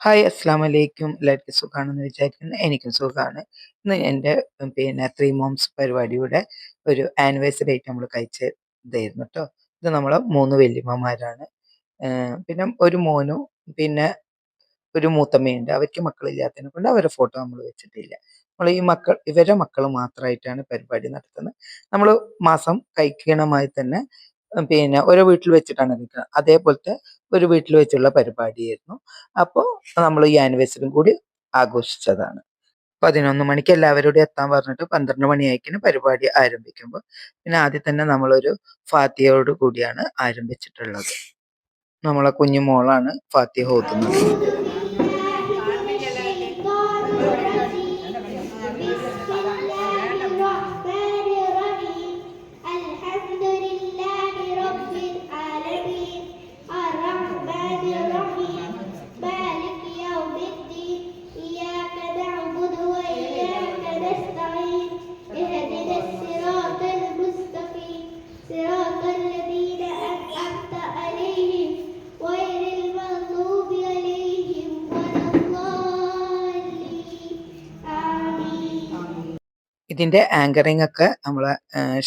Hi അസ്സാം വലൈക്കും. എല്ലാവർക്കും സുഖമാണെന്ന് വിചാരിക്കുന്നു. എനിക്കും സുഖമാണ്. ഇന്ന് എൻ്റെ 3 മോംസ് പരിപാടിയുടെ ഒരു ആനിവേഴ്സറി ആയിട്ട് നമ്മൾ കഴിച്ച ഇതായിരുന്നു കേട്ടോ. ഇത് നമ്മൾ 3 വല്യമ്മമാരാണ്. പിന്നെ ഒരു മോനും പിന്നെ ഒരു മൂത്തമ്മയുണ്ട്. അവർക്ക് മക്കളില്ലാത്തതിനെ കൊണ്ട് അവരുടെ ഫോട്ടോ നമ്മൾ വെച്ചിട്ടില്ല. നമ്മൾ ഇവരുടെ മക്കൾ മാത്രമായിട്ടാണ് പരിപാടി നടത്തുന്നത്. നമ്മൾ മാസം കഴിക്കണമായി തന്നെ ഓരോ വീട്ടിൽ വെച്ചിട്ടാണ് കഴിക്കുക. അതേപോലത്തെ ഒരു വീട്ടിൽ വെച്ചുള്ള പരിപാടിയായിരുന്നു. അപ്പോൾ നമ്മൾ ഈ ആനിവേഴ്സറിയും കൂടി ആഘോഷിച്ചതാണ്. 11 മണിക്ക് എല്ലാവരോടും എത്താൻ പറഞ്ഞിട്ട് 12 മണിയായിക്കിന് പരിപാടി ആരംഭിക്കുമ്പോൾ പിന്നെ ആദ്യം തന്നെ നമ്മളൊരു ഫാത്തിഹയോട് കൂടിയാണ് ആരംഭിച്ചിട്ടുള്ളത്. നമ്മളെ കുഞ്ഞു മോളാണ് ഫാത്തിഹ ഓതുന്നത്. ഇതിന്റെ ആങ്കറിംഗ് ഒക്കെ നമ്മളെ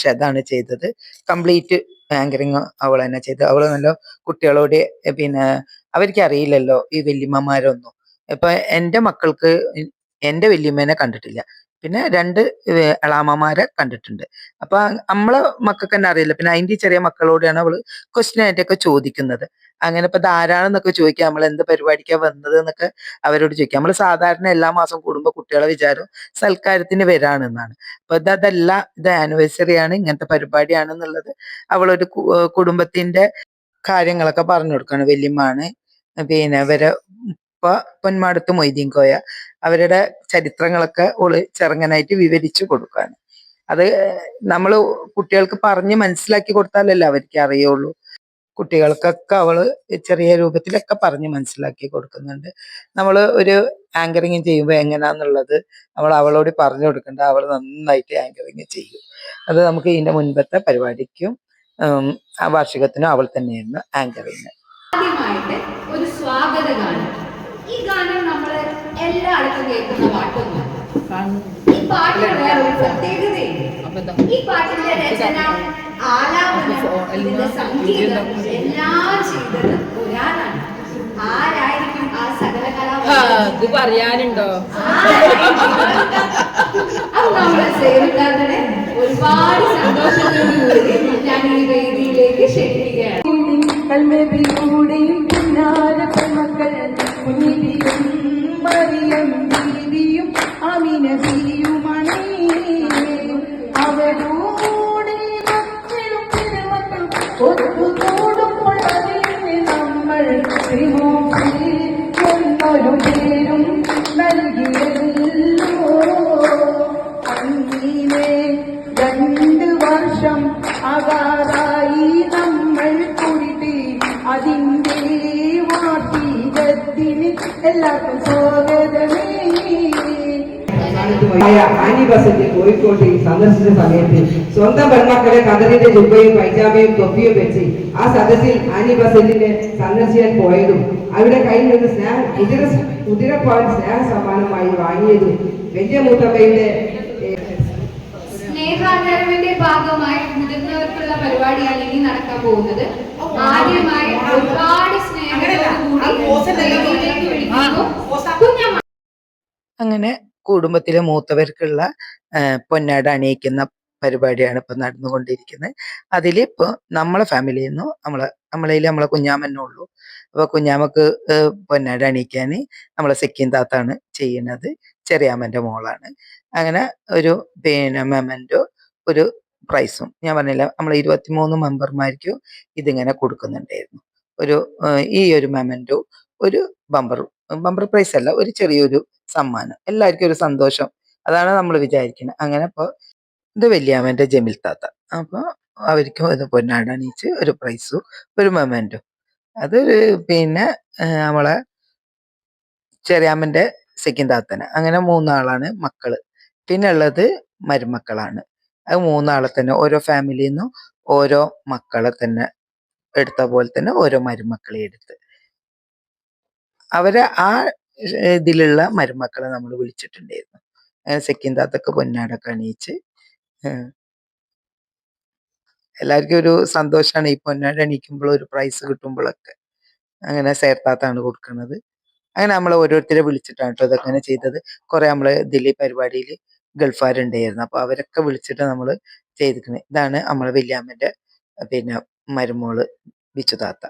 ഷെദാണ് ചെയ്തത്. കംപ്ലീറ്റ് ആങ്കറിങ് അവൾ തന്നെ ചെയ്തത്. അവള് നല്ല കുട്ടികളോട് പിന്നെ അവർക്ക് അറിയില്ലല്ലോ ഈ വല്യമ്മമാരൊന്നും. ഇപ്പൊ എൻ്റെ മക്കൾക്ക് എൻ്റെ വല്യമ്മേനെ കണ്ടിട്ടില്ല. പിന്നെ 2 എളാമ്മമാരെ കണ്ടിട്ടുണ്ട്. അപ്പൊ നമ്മളെ മക്കൾക്ക് തന്നെ അറിയില്ല. പിന്നെ അതിന്റെ ചെറിയ മക്കളോടാണ് അവള് ക്വസ്റ്റ്യൻ ആയിട്ടൊക്കെ ചോദിക്കുന്നത്. അങ്ങനെ ഇപ്പൊ ധാരാണെന്നൊക്കെ ചോദിക്കാം, നമ്മൾ എന്ത് പരിപാടിക്കാ വന്നത് എന്നൊക്കെ അവരോട് ചോദിക്കാം. നമ്മൾ സാധാരണ എല്ലാ മാസം കൂടുമ്പോൾ കുട്ടികളെ വിചാരം സൽക്കാരത്തിന് വരാണെന്നാണ്. അപ്പൊ ഇത് ആനിവേഴ്സറി ആണ്, ഇങ്ങനത്തെ പരിപാടിയാണെന്നുള്ളത് അവളൊരു കുടുംബത്തിന്റെ കാര്യങ്ങളൊക്കെ പറഞ്ഞു കൊടുക്കുകയാണ്. വല്യമ്മാണ് ഇവരെ ഉപ്പ പൊന്മാടത്ത് മൊയ്തീൻ കോയ, അവരുടെ ചരിത്രങ്ങളൊക്കെ ഓള് ചെറുങ്ങനായിട്ട് വിവരിച്ചു കൊടുക്കുകയാണ്. അത് നമ്മൾ കുട്ടികൾക്ക് പറഞ്ഞ് മനസ്സിലാക്കി കൊടുത്താലല്ലേ അവർക്ക് അറിയുള്ളൂ. കുട്ടികൾക്കൊക്കെ അവള് ചെറിയ രൂപത്തിലൊക്കെ പറഞ്ഞ് മനസ്സിലാക്കി കൊടുക്കുന്നുണ്ട്. നമ്മൾ ഒരു ആങ്കറിങ് ചെയ്യുമ്പോൾ എങ്ങനെയാന്നുള്ളത് നമ്മൾ അവളോട് പറഞ്ഞു കൊടുക്കേണ്ട. അവൾ നന്നായിട്ട് ആങ്കറിങ് ചെയ്യും. അത് നമുക്ക് ഇതിന്റെ മുൻപത്തെ പരിപാടിക്കും ആ വാർഷികത്തിനും അവൾ തന്നെയായിരുന്നു ആങ്കറിങ്. ആദ്യമായിട്ട് ഒരു സ്വാഗത ഗാനം. ഈ ഗാനം നമ്മൾ എല്ലായിടത്തും കേൾക്കുന്ന പാട്ടൊന്നും. ഈ പാട്ടിന് വേറൊരു പ്രത്യേകതയുണ്ട്. ഈ പാട്ടിന്റെ രചന, ആലാപനം, ഇതിന്റെ സംഗീതം എല്ലാം ചെയ്തത് ഒരാളാണ്. ആരായിരിക്കും ആ സകല കലാ പറയാനുണ്ടോ? അത് നമ്മളെ സേവിക്കാരുടെ ഒരുപാട് സന്തോഷത്തോടുകൂടി ഞാൻ ഈ വേദിയിലേക്ക് ക്ഷണിക്കുകയാണ്. മറിയം ബീവിയും അമിന ബീവിയുമാണ്. അവരോടെ മക്കളും പെരുമക്കളും ഒത്തുകൂടുമ്പോൾ അതിന് നമ്മൾ എന്നൊരു പേരും നൽകിയല്ലോ. അങ്ങനെ 2 വർഷം ആകാറായി നമ്മൾ കൂടി അതിൻ്റെ വാർഷികത്തിന് എല്ലാവർക്കും സ്വാഗതമേ. ആനി ബസന്റ് കോഴിക്കോട്ട് സന്ദർശിച്ച സമയത്ത് സ്വന്തം പെൺമക്കളെ കതറിന്റെ ജുബയും പൈജാമയും തൊപ്പിയും വെച്ച് ആ സദസ്സിൽ ആനി ബസന്റിനെ സന്ദർശിക്കാൻ പോയതും അവിടെ കയ്യിൽ നിന്ന് കുതിരപ്പാൽ സ്നേഹ സമ്മാനമായി വാങ്ങിയതും വലിയ മൂത്തമ്മയുടെ സ്നേഹാദരവിന്റെ ഭാഗമായി മുതിർന്നവർക്കുള്ള പരിപാടിയാണ് ഇനി നടക്കാൻ പോകുന്നത്. ആദ്യമായി ഒരുപാട് അങ്ങനെ കുടുംബത്തിലെ മൂത്തവർക്കുള്ള പൊന്നാട അണിയിക്കുന്ന പരിപാടിയാണ് ഇപ്പൊ നടന്നുകൊണ്ടിരിക്കുന്നത്. അതിലിപ്പോ നമ്മളെ ഫാമിലിയിൽ നിന്നും നമ്മളെ കുഞ്ഞാമന്നെ ഉള്ളൂ. അപ്പൊ കുഞ്ഞാമക്ക് പൊന്നാട അണിയിക്കാൻ നമ്മളെ സെക്കീൻ താത്താണ് ചെയ്യുന്നത്. ചെറിയാമ്മന്റെ മോളാണ്. അങ്ങനെ ഒരു മെമന്റോ, ഒരു പ്രൈസും ഞാൻ പറഞ്ഞില്ല, നമ്മൾ 23 മെമ്പർമാർക്കും ഇതിങ്ങനെ കൊടുക്കുന്നുണ്ടായിരുന്നു. ഈ ഒരു മെമന്റോ, ഒരു ബമ്പർ പ്രൈസ് അല്ല, ഒരു ചെറിയൊരു സമ്മാനം. എല്ലാവർക്കും ഒരു സന്തോഷം, അതാണ് നമ്മൾ വിചാരിക്കുന്നത്. അങ്ങനെ ഇപ്പൊ ഇത് വല്യാമ്മന്റെ ജമീൽ താത്ത, അപ്പൊ അവർക്കും ഇത് പൊന്നാട അണിയിച്ച് ഒരു പ്രൈസും ഒരു മെമന്റോ. അത് നമ്മളെ ചെറിയാമ്മന്റെ സെക്കീൻ താത്തന്. അങ്ങനെ 3 ആളാണ് മക്കള്. പിന്നെ ഉള്ളത് മരുമക്കളാണ്. അത് 3 ആളെ തന്നെ ഓരോ ഫാമിലിയിൽ നിന്നും ഓരോ മക്കളെ തന്നെ എടുത്ത പോലെ തന്നെ ഓരോ മരുമക്കളെ എടുത്ത് അവരെ ആ ഇതിലുള്ള മരുമക്കളെ നമ്മൾ വിളിച്ചിട്ടുണ്ടായിരുന്നു. സെക്കിൻ താത്തക്ക് പൊന്നാടൊക്കെ അണിയിച്ച് എല്ലാവർക്കും ഒരു സന്തോഷമാണ് ഈ പൊന്നാട അണിയിക്കുമ്പോൾ ഒരു പ്രൈസ് കിട്ടുമ്പോഴൊക്കെ. അങ്ങനെ സേർത്താത്താണ് കൊടുക്കുന്നത്. അങ്ങനെ നമ്മൾ ഓരോരുത്തരെ വിളിച്ചിട്ടാണ് കേട്ടോ ഇതൊക്കെ ചെയ്തത്. കുറെ നമ്മള് ഇതില് പരിപാടിയിൽ ഗൾഫാരുണ്ടായിരുന്നു, അപ്പൊ അവരൊക്കെ വിളിച്ചിട്ട് നമ്മൾ ചെയ്തിരിക്കുന്നത്. ഇതാണ് നമ്മളെ വല്യാമ്മന്റെ പിന്നെ മരുമോള് ബിച്ചുതാത്ത.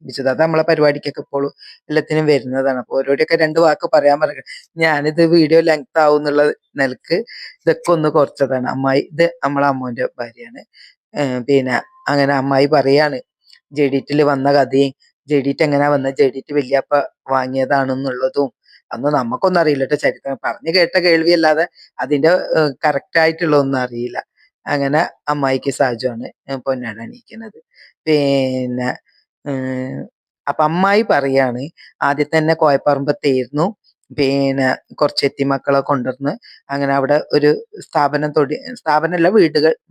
ബിച്ചുതാത്ത നമ്മളെ പരിപാടിക്കൊക്കെ ഇപ്പോഴും എല്ലാത്തിനും വരുന്നതാണ്. അപ്പൊ ഓരോരൊക്കെ രണ്ട് വാക്ക് പറയാൻ പറഞ്ഞു. ഞാനിത് വീഡിയോ ലെങ്ത് ആവും എന്നുള്ള നിലക്ക് ഇതൊക്കെ ഒന്ന് കുറച്ചതാണ്. അമ്മായി ഇത് നമ്മളെ അമ്മൂന്റെ ഭാര്യയാണ്. പിന്നെ അങ്ങനെ അമ്മായി പറയാണ് ജെഡിറ്റിൽ വന്ന കഥയും ജെഡിറ്റ് എങ്ങനെയാ വന്നത്, ജെഡിറ്റ് വല്യപ്പ വാങ്ങിയതാണെന്നുള്ളതും അന്ന് നമുക്കൊന്നും അറിയില്ല കേട്ടോ. ചരിത്രം പറഞ്ഞു കേട്ട കേൾവിയല്ലാതെ അതിന്റെ കറക്റ്റ് ആയിട്ടുള്ള ഒന്നും അറിയില്ല. അങ്ങനെ അമ്മായിക്ക് സാജുവാണ് പൊന്നാട അണിയിക്കുന്നത്. പിന്നെ അപ്പൊ അമ്മായി പറയാണ് ആദ്യം തന്നെ കോയപ്പറമ്പത്തായിരുന്നു പിന്നെ കുറച്ച് എത്തിമക്കളെ കൊണ്ടുവന്ന് അങ്ങനെ അവിടെ ഒരു സ്ഥാപനമല്ല,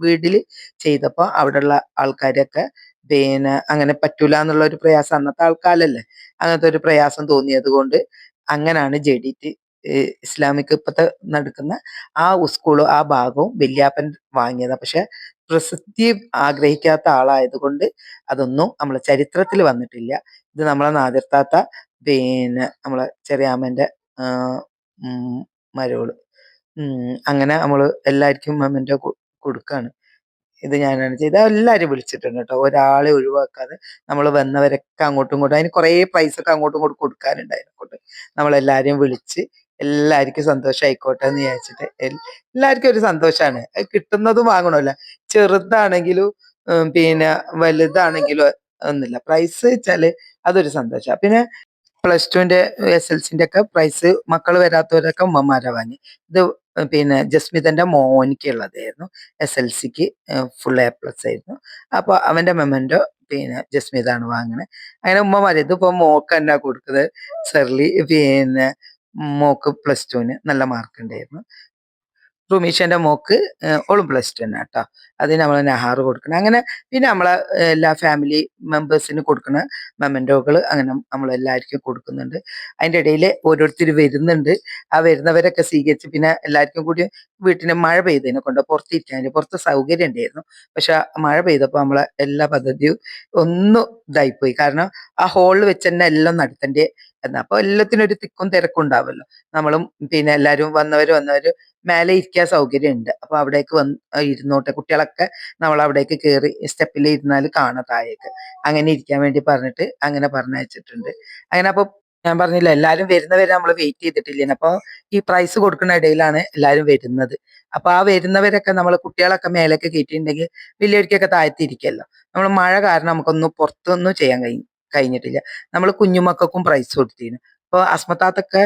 വീട്ടില് ചെയ്തപ്പോ അവിടെയുള്ള ആൾക്കാരൊക്കെ പിന്നെ അങ്ങനെ പറ്റൂല എന്നുള്ള ഒരു പ്രയാസം അന്നത്തെ ആൾക്കാരല്ലേ, അങ്ങനത്തെ ഒരു പ്രയാസം തോന്നിയത് കൊണ്ട് അങ്ങനാണ് ജെഡിറ്റ് ഇസ്ലാമിക് ഇപ്പത്തെ നടക്കുന്ന ആ സ്കൂളും ആ ഭാഗവും വല്യാപ്പൻ വാങ്ങിയതാ. പക്ഷെ പ്രസിദ്ധി ആഗ്രഹിക്കാത്ത ആളായത് കൊണ്ട് അതൊന്നും നമ്മളെ ചരിത്രത്തിൽ വന്നിട്ടില്ല. ഇത് നമ്മളെ നാദിർത്താത്ത പിന്നെ നമ്മളെ ചെറിയാമ്മന്റെ ഉം മരോള്. അങ്ങനെ നമ്മള് എല്ലാവർക്കും മമ്മന്റെ കൊടുക്കാണ്. ഇത് ഞാനാണ് ചെയ്തത്. എല്ലാവരും വിളിച്ചിട്ടുണ്ട് കേട്ടോ, ഒരാളെ ഒഴിവാക്കാതെ നമ്മൾ വന്നവരൊക്കെ അങ്ങോട്ടും ഇങ്ങോട്ടും. അതിന് കുറേ പ്രൈസ് ഒക്കെ അങ്ങോട്ടും ഇങ്ങോട്ടും കൊടുക്കാനുണ്ടായിരുന്നു. നമ്മളെല്ലാരെയും വിളിച്ച് എല്ലാവർക്കും സന്തോഷമായിക്കോട്ടെ എന്ന് വിചാരിച്ചിട്ട് എല്ലാവർക്കും ഒരു സന്തോഷമാണ്. കിട്ടുന്നതും വാങ്ങണമല്ല, ചെറുതാണെങ്കിലും പിന്നെ വലുതാണെങ്കിലും ഒന്നുമില്ല. പ്രൈസ് വെച്ചാല് അതൊരു സന്തോഷമാണ്. പിന്നെ +2 SLCന്റെ ഒക്കെ പ്രൈസ് മക്കൾ വരാത്തവരൊക്കെ ഉമ്മമാരാ വാങ്ങി. ഇത് പിന്നെ ജസ്മിതന്റെ മോനിക്കുള്ളതായിരുന്നു. SLCക്ക് ഫുൾ A+ ആയിരുന്നു. അപ്പൊ അവന്റെ മെമ്മന്റോ പിന്നെ ജസ്മിതാണ് വാങ്ങണത്. അങ്ങനെ ഉമ്മമാര് ഇതിപ്പോ മോക്ക് തന്നെ കൊടുത്തത്. സെർലി പിന്നെ മോക്ക് +2 നല്ല മാർക്ക് ഉണ്ടായിരുന്നു. റുമീഷന്റെ മോക്ക് ഓളും +2 തന്നെ കേട്ടോ. അതിന് നമ്മളെ നഹാറ് കൊടുക്കണം. അങ്ങനെ പിന്നെ നമ്മളെ എല്ലാ ഫാമിലി മെമ്പേഴ്സിന് കൊടുക്കുന്ന മെമന്റോകൾ അങ്ങനെ നമ്മളെല്ലാവർക്കും കൊടുക്കുന്നുണ്ട്. അതിൻ്റെ ഇടയിൽ ഓരോരുത്തർ വരുന്നുണ്ട്. ആ വരുന്നവരൊക്കെ സ്വീകരിച്ച് പിന്നെ എല്ലാവർക്കും കൂടി വീട്ടിന് മഴ പെയ്തതിനെ കൊണ്ട് പുറത്തിരിക്കാൻ പുറത്ത് സൗകര്യം ഉണ്ടായിരുന്നു. പക്ഷെ മഴ പെയ്തപ്പോൾ നമ്മളെ എല്ലാ പദ്ധതിയും ഒന്നും ഇതായിപ്പോയി. കാരണം ആ ഹോളിൽ വെച്ച് തന്നെ എല്ലാം നടത്തേണ്ടേ എന്നാ. അപ്പൊ എല്ലാത്തിനും ഒരു തിക്കും തിരക്കും ഉണ്ടാവുമല്ലോ. നമ്മളും പിന്നെ എല്ലാവരും വന്നവര് മേലെ ഇരിക്കാൻ സൗകര്യം ഉണ്ട്. അപ്പൊ അവിടേക്ക് ഇരുന്നോട്ടെ കുട്ടികളൊക്കെ നമ്മൾ അവിടേക്ക് കയറി സ്റ്റെപ്പിൽ ഇരുന്നാൽ കാണാം താഴേക്ക്. അങ്ങനെ ഇരിക്കാൻ വേണ്ടി പറഞ്ഞിട്ട് അങ്ങനെ പറഞ്ഞയച്ചിട്ടുണ്ട്. അങ്ങനെ അപ്പൊ ഞാൻ പറഞ്ഞില്ല, എല്ലാവരും വരുന്നവരെ നമ്മൾ വെയിറ്റ് ചെയ്തിട്ടില്ല. അപ്പൊ ഈ പ്രൈസ് കൊടുക്കുന്ന ഇടയിലാണ് എല്ലാവരും വരുന്നത്. അപ്പൊ ആ വരുന്നവരൊക്കെ നമ്മൾ കുട്ടികളൊക്കെ മേലേക്ക് കയറ്റിയിട്ടുണ്ടെങ്കിൽ വലിയവർക്കൊക്കെ താഴ്ത്തിരിക്കല്ലോ. നമ്മൾ മഴ കാരണം നമുക്കൊന്നും പുറത്തൊന്നും ചെയ്യാൻ കഴിഞ്ഞിട്ടില്ല. നമ്മൾ കുഞ്ഞുമക്കൾക്കും പ്രൈസ് കൊടുത്തിരുന്നു. ഇപ്പൊ അസ്മത്താത്തൊക്കെ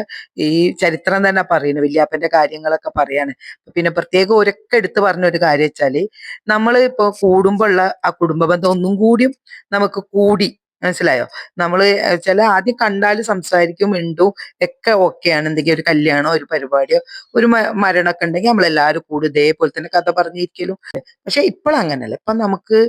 ഈ ചരിത്രം തന്നെ പറയുന്നു, വല്യാപ്പന്റെ കാര്യങ്ങളൊക്കെ പറയാണ്. പിന്നെ പ്രത്യേകം ഒരൊക്കെ എടുത്തു പറഞ്ഞ ഒരു കാര്യം വെച്ചാല് നമ്മൾ ഇപ്പൊ കൂടുമ്പോ ഉള്ള ആ കുടുംബ ബന്ധം ഒന്നും കൂടിയും നമുക്ക് കൂടി. മനസ്സിലായോ? നമ്മള് ചില ആദ്യം കണ്ടാല് സംസാരിക്കും, മിണ്ടും ഒക്കെ ഓക്കെയാണ്. എന്തെങ്കിലും ഒരു കല്യാണോ ഒരു പരിപാടിയോ ഒരു മരണമൊക്കെ ഉണ്ടെങ്കിൽ നമ്മളെല്ലാവരും കൂടും ഇതേപോലെ തന്നെ കഥ പറഞ്ഞിരിക്കലും. പക്ഷെ ഇപ്പോഴങ്ങനല്ല. ഇപ്പൊ നമുക്ക്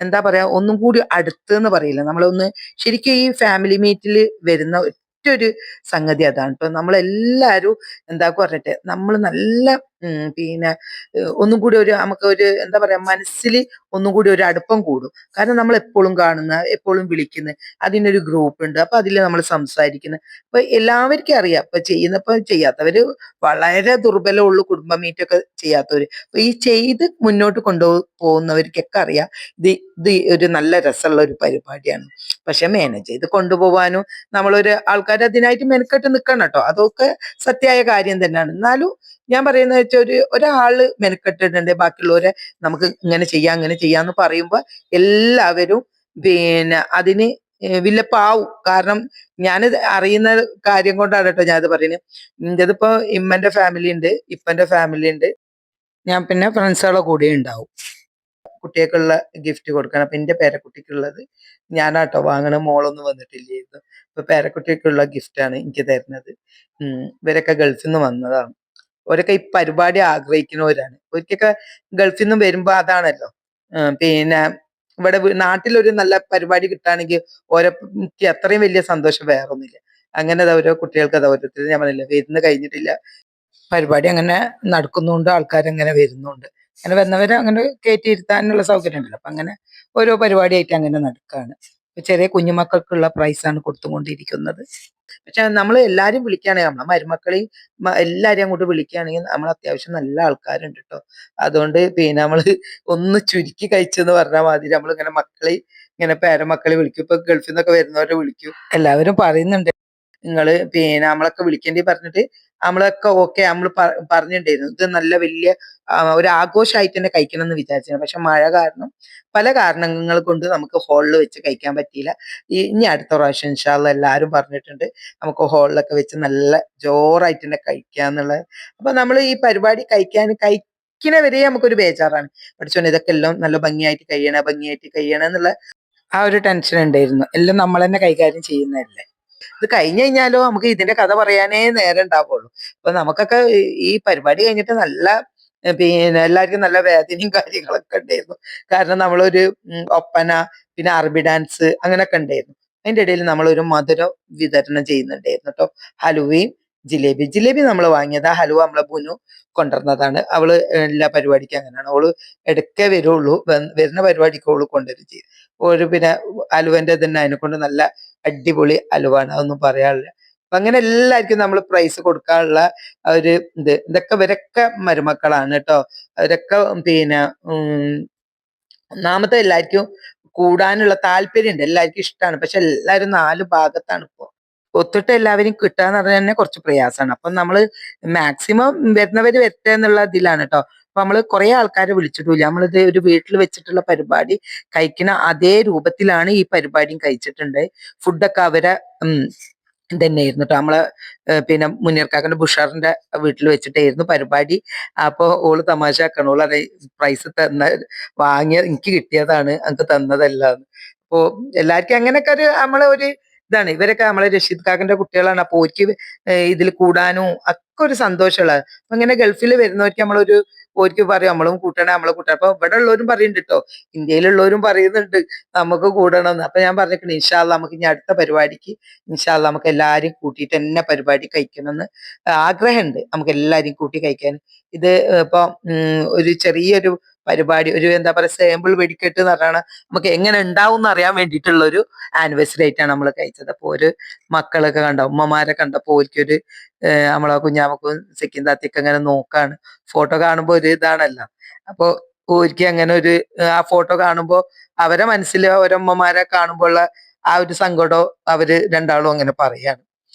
എന്താ പറയാ, ഒന്നും കൂടി അടുത്ത് എന്ന് പറയില്ല, നമ്മളൊന്ന് ശരിക്കും ഈ ഫാമിലി മീറ്റിൽ വരുന്ന ഒറ്റൊരു സംഗതി അതാണ്. ഇപ്പൊ നമ്മളെല്ലാരും എന്താ പറഞ്ഞിട്ട് നമ്മൾ നല്ല പിന്നെ ഒന്നും കൂടി ഒരു നമുക്ക് ഒരു എന്താ പറയാ മനസ്സിൽ ഒന്നും കൂടി ഒരു അടുപ്പം കൂടും. കാരണം നമ്മൾ എപ്പോഴും കാണുന്ന എപ്പോഴും വിളിക്കുന്ന അതിനൊരു ഗ്രൂപ്പ് ഉണ്ട്. അപ്പൊ അതിൽ നമ്മൾ സംസാരിക്കുന്ന അപ്പൊ എല്ലാവർക്കും അറിയാം. ഇപ്പൊ ചെയ്യാത്തവര് വളരെ ദുർബലമുള്ളൂ, കുടുംബ മീറ്റൊക്കെ ചെയ്യാത്തവര്. അപ്പൊ ഈ ചെയ്ത് മുന്നോട്ട് പോകുന്നവർക്കൊക്കെ അറിയാം ഇത് ഒരു നല്ല രസമുള്ള ഒരു പരിപാടിയാണ്. പക്ഷെ മാനേജ് ചെയ്ത് കൊണ്ടുപോകാനും നമ്മളൊരു ആൾക്കാർ അതിനായിട്ട് മെനക്കെട്ട് നിൽക്കണം കേട്ടോ. അതൊക്കെ സത്യമായ കാര്യം തന്നെയാണ്. എന്നാലും ഞാൻ പറയുന്നത് വെച്ചാൽ ഒരാള് മെനക്കെട്ടിട്ടുണ്ട്, ബാക്കിയുള്ളവരെ നമുക്ക് ഇങ്ങനെ ചെയ്യാം അങ്ങനെ ചെയ്യാന്ന് പറയുമ്പോ എല്ലാവരും പിന്നെ അതിന് വില്ലപ്പാവും. കാരണം ഞാനിത് അറിയുന്ന കാര്യം കൊണ്ടാണ് കേട്ടോ ഞാനത് പറയുന്നത്. ഇന്റേതിപ്പോ ഇമ്മന്റെ ഫാമിലി ഉണ്ട്, ഇപ്പന്റെ ഫാമിലി ഉണ്ട്, ഞാൻ പിന്നെ ഫ്രണ്ട്സുകളെ കൂടെ ഉണ്ടാവും. കുട്ടികൾക്കുള്ള ഗിഫ്റ്റ് കൊടുക്കണം. അപ്പൊ എന്റെ പേരക്കുട്ടിക്കുള്ളത് ഞാനാട്ടോ വാങ്ങണ, മോളൊന്നും വന്നിട്ടില്ലായിരുന്നു. ഇപ്പൊ പേരക്കുട്ടിക്കുള്ള ഗിഫ്റ്റാണ് എനിക്ക് തരുന്നത്. ഇവരൊക്കെ ഗൾഫിൽ നിന്ന് വന്നതാണ്. അവരൊക്കെ ഈ പരിപാടി ആഗ്രഹിക്കുന്നവരാണ്. ഒരിക്കൊക്കെ ഗൾഫിൽ നിന്ന് വരുമ്പോ അതാണല്ലോ പിന്നെ ഇവിടെ നാട്ടിലൊരു നല്ല പരിപാടി കിട്ടുകയാണെങ്കിൽ ഓരോക്ക് അത്രയും വലിയ സന്തോഷം വേറൊന്നുമില്ല. അങ്ങനെ അത് ഓരോ കുട്ടികൾക്ക് അത് ഓരോരുത്തർ ഞാൻ പറഞ്ഞില്ല വരുന്ന് കഴിഞ്ഞിട്ടില്ല, പരിപാടി അങ്ങനെ നടക്കുന്നുണ്ട്, ആൾക്കാരങ്ങനെ വരുന്നുണ്ട്. അങ്ങനെ വന്നവരെ അങ്ങനെ കയറ്റിയിരുത്താനുള്ള സൗകര്യം ഉണ്ടല്ലോ. അപ്പൊ അങ്ങനെ ഓരോ പരിപാടിയായിട്ട് അങ്ങനെ നടക്കുകയാണ്. ഇപ്പൊ ചെറിയ കുഞ്ഞുമക്കൾക്കുള്ള പ്രൈസാണ് കൊടുത്തുകൊണ്ടിരിക്കുന്നത്. പക്ഷെ നമ്മൾ എല്ലാരും വിളിക്കുകയാണെങ്കിൽ നമ്മളെ മരുമക്കളെയും എല്ലാരെയും അങ്ങോട്ട് വിളിക്കുകയാണെങ്കിൽ നമ്മൾ അത്യാവശ്യം നല്ല ആൾക്കാരുണ്ട് കേട്ടോ. അതുകൊണ്ട് പിന്നെ നമ്മള് ഒന്ന് ചുരുക്കി കഴിച്ചെന്ന് പറഞ്ഞ മാതിരി നമ്മൾ ഇങ്ങനെ മക്കളെ ഇങ്ങനെ പേരമക്കളെ വിളിക്കും. ഇപ്പൊ ഗൾഫിൽ നിന്നൊക്കെ വരുന്നവരെ വിളിക്കും. എല്ലാവരും പറയുന്നുണ്ട് നിങ്ങള് പിന്നെ നമ്മളൊക്കെ വിളിക്കേണ്ടി പറഞ്ഞിട്ട് നമ്മളൊക്കെ ഓക്കെ നമ്മൾ പറഞ്ഞിട്ടുണ്ടായിരുന്നു ഇത് നല്ല വലിയ ഒരു ആഘോഷമായിട്ട് തന്നെ കഴിക്കണം എന്ന് വിചാരിച്ചിരുന്നു. പക്ഷെ മഴ കാരണം പല കാരണങ്ങൾ കൊണ്ട് നമുക്ക് ഹാളിൽ വെച്ച് കഴിക്കാൻ പറ്റിയില്ല. ഇനി അടുത്ത പ്രാവശ്യം ഇൻഷാ അള്ളാ എല്ലാവരും പറഞ്ഞിട്ടുണ്ട് നമുക്ക് ഹാളിലൊക്കെ വെച്ച് നല്ല ജോറായിട്ട് തന്നെ കഴിക്കാന്നുള്ളത്. അപ്പൊ നമ്മൾ ഈ പരിപാടി കഴിക്കണവരെ നമുക്കൊരു ബേജാറാണ്. പഠിച്ചോനെ ഇതൊക്കെ എല്ലാം നല്ല ഭംഗിയായിട്ട് കഴിയണം എന്നുള്ള ആ ഒരു ടെൻഷൻ ഉണ്ടായിരുന്നു. എല്ലാം നമ്മൾ തന്നെ കൈകാര്യം ചെയ്യുന്നതല്ലേ. ഇത് കഴിഞ്ഞു കഴിഞ്ഞാലോ നമുക്ക് ഇതിന്റെ കഥ പറയാനേ നേരം ഉണ്ടാവുള്ളൂ. അപ്പൊ നമുക്കൊക്കെ ഈ പരിപാടി കഴിഞ്ഞിട്ട് നല്ല പിന്നെ എല്ലാവർക്കും നല്ല വേദനയും കാര്യങ്ങളൊക്കെ ഉണ്ടായിരുന്നു. കാരണം നമ്മളൊരു ഒപ്പന, പിന്നെ അറബി ഡാൻസ് അങ്ങനെയൊക്കെ ഉണ്ടായിരുന്നു. അതിന്റെ ഇടയിൽ നമ്മളൊരു മധുരം വിതരണം ചെയ്യുന്നുണ്ടായിരുന്നു കേട്ടോ. ഹലുവയും ജിലേബി നമ്മൾ വാങ്ങിയത്, ആ ഹലുവ നമ്മളെ ബുനു കൊണ്ടുവന്നതാണ്. അവള് എല്ലാ പരിപാടിക്കും അങ്ങനെയാണ്, അവള് ഇടയ്ക്കേ വരുള്ളൂ, വരുന്ന പരിപാടിക്ക് അവള് കൊണ്ടുവരും ചെയ്യും. ഒരു പിന്നെ ഹലുവന്റെ തന്നെ അതിനെ കൊണ്ട് നല്ല അടിപൊളി അലുവാണ്, അതൊന്നും പറയാനില്ല. അപ്പൊ അങ്ങനെ എല്ലാവർക്കും നമ്മൾ പ്രൈസ് കൊടുക്കാനുള്ള ഒരു ഇതൊക്കെ ഇവരൊക്കെ മരുമക്കളാണ് കേട്ടോ. അവരൊക്കെ പിന്നെ ഒന്നാമത്തെ എല്ലാവർക്കും കൂടാനുള്ള താല്പര്യം ഉണ്ട്, എല്ലാവർക്കും ഇഷ്ടമാണ്. പക്ഷെ എല്ലാവരും 4 ഭാഗത്താണ് ഇപ്പൊ. ഒത്തിട്ട് എല്ലാവരും കിട്ടാന്ന് പറഞ്ഞാൽ തന്നെ കുറച്ച് പ്രയാസമാണ്. അപ്പൊ നമ്മള് മാക്സിമം വരുന്നവര് വരട്ടെ എന്നുള്ള ഇതിലാണ് കേട്ടോ. അപ്പൊ നമ്മള് കുറെ ആൾക്കാരെ വിളിച്ചിട്ടില്ല, നമ്മളിത് ഒരു വീട്ടിൽ വെച്ചിട്ടുള്ള പരിപാടി കഴിക്കുന്ന അതേ രൂപത്തിലാണ് ഈ പരിപാടിയും കഴിച്ചിട്ടുണ്ട്. ഫുഡൊക്കെ അവരെ തന്നെയായിരുന്നു കേട്ടോ. നമ്മളെ പിന്നെ മുനീർക്കാക്കന്റെ ബുഷാറിന്റെ വീട്ടിൽ വെച്ചിട്ടായിരുന്നു പരിപാടി. അപ്പൊ ഓള് തമാശാക്കണം, ഓള് അതെ പ്രൈസ് വാങ്ങിയ എനിക്ക് കിട്ടിയതാണ്, എനിക്ക് തന്നതല്ല. അപ്പൊ എല്ലാവർക്കും അങ്ങനെയൊക്കെ ഒരു നമ്മളെ ഒരു ഇതാണ്. ഇവരൊക്കെ നമ്മളെ റഷീദ് കാക്കന്റെ കുട്ടികളാണ്. അപ്പൊ ഓർക്ക് ഇതിൽ കൂടാനും ഒക്കെ ഒരു സന്തോഷമുള്ള. അപ്പൊ ഇങ്ങനെ ഗൾഫിൽ വരുന്നവർക്ക് നമ്മളൊരു ഓർക്ക് പറയും നമ്മളും കൂട്ടണം, നമ്മളെ കൂട്ടണം. അപ്പൊ ഇവിടെ ഉള്ളവരും പറയുന്നുണ്ട് കേട്ടോ, ഇന്ത്യയിലുള്ളവരും പറയുന്നുണ്ട് നമുക്ക് കൂടണം എന്ന്. അപ്പൊ ഞാൻ പറഞ്ഞിട്ടുണ്ട് ഇൻഷാ അള്ളാ നമുക്ക് ഇനി അടുത്ത പരിപാടിക്ക് ഇൻഷാ അള്ളാ നമുക്ക് എല്ലാരും കൂട്ടിയിട്ട് തന്നെ പരിപാടി കഴിക്കണം എന്ന് ആഗ്രഹമുണ്ട്, നമുക്ക് എല്ലാരും കൂട്ടി കഴിക്കാൻ. ഇത് ഇപ്പൊ ഒരു ചെറിയൊരു പരിപാടി, ഒരു എന്താ പറയാ സാമ്പിൾ വെടിക്കെട്ട് എന്ന് പറഞ്ഞാൽ നമുക്ക് എങ്ങനെ ഉണ്ടാവും എന്ന് അറിയാൻ വേണ്ടിയിട്ടുള്ള ഒരു ആനിവേഴ്സറി ആയിട്ടാണ് നമ്മൾ കഴിച്ചത്. അപ്പൊ ഒരു മക്കളൊക്കെ കണ്ട ഉമ്മമാരെ കണ്ടപ്പോ ഓർക്കൊരു നമ്മളെ കുഞ്ഞാമക്കും സെക്കിൻ താത്തിയൊക്കെ അങ്ങനെ നോക്കാണ്. ഫോട്ടോ കാണുമ്പോ ഒരു ഇതാണല്ലോ. അപ്പൊ ഓർക്ക് അങ്ങനെ ഒരു ആ ഫോട്ടോ കാണുമ്പോ അവരെ മനസ്സിൽ ഓരമ്മമാരെ കാണുമ്പോഴുള്ള ആ ഒരു സങ്കടം അവര് രണ്ടാളും അങ്ങനെ പറയാണ്.